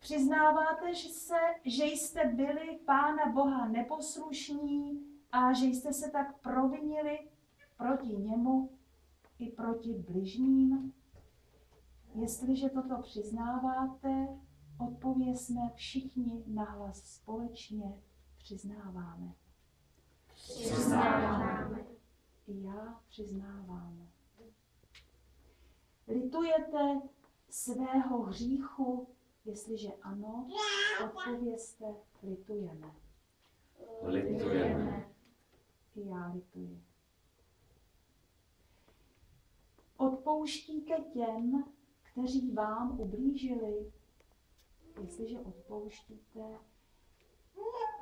Přiznáváte že jste byli Pána Boha neposlušní a že jste se tak provinili proti němu i proti bližním? Jestliže toto přiznáváte, odpovězme všichni nahlas společně. Přiznáváme. Přiznáváme. I já přiznávám. Litujete svého hříchu? Jestliže ano, odpovězte, litujeme. Litujeme. I já lituji. Odpouštíte těm, kteří vám ublížili? Jestliže odpouštíte,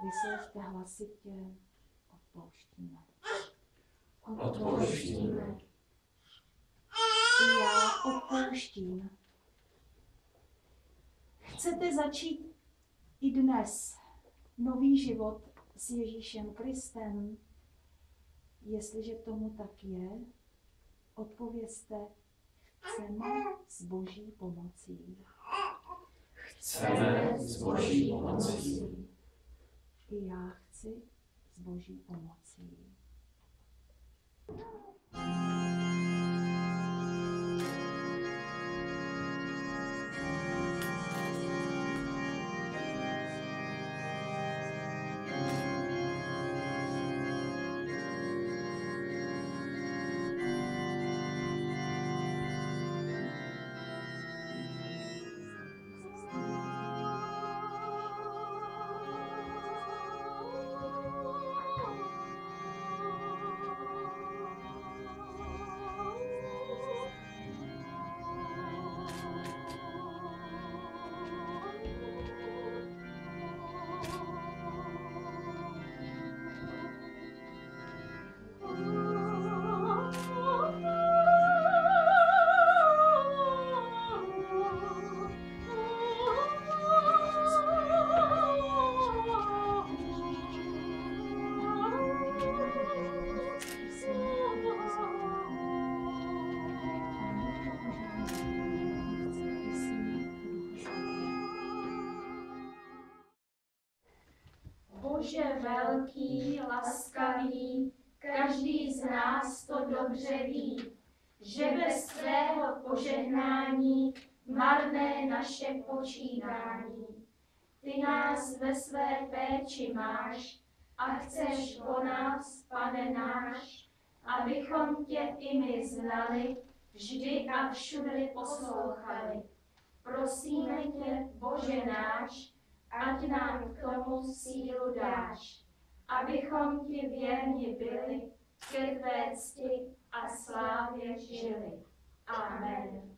vyslovte hlasitě, odpouštíme. Odpouštíme. I já odpouštím. Chcete začít i dnes nový život s Ježíšem Kristem? Jestliže tomu tak je, odpovězte, chceme s Boží pomocí. Chceme s Boží pomocí. I já chci s Boží pomocí. Bože velký, laskavý, každý z nás to dobře ví, že bez tvého požehnání marné naše počínání. Ty nás ve své péči máš a chceš po nás, Pane náš, abychom tě i my znali, vždy a všude poslouchali. Prosíme tě, Bože náš, ať nám k tomu sílu dáš, abychom ti věrni byli, ke tvé cti a slávě žili. Amen.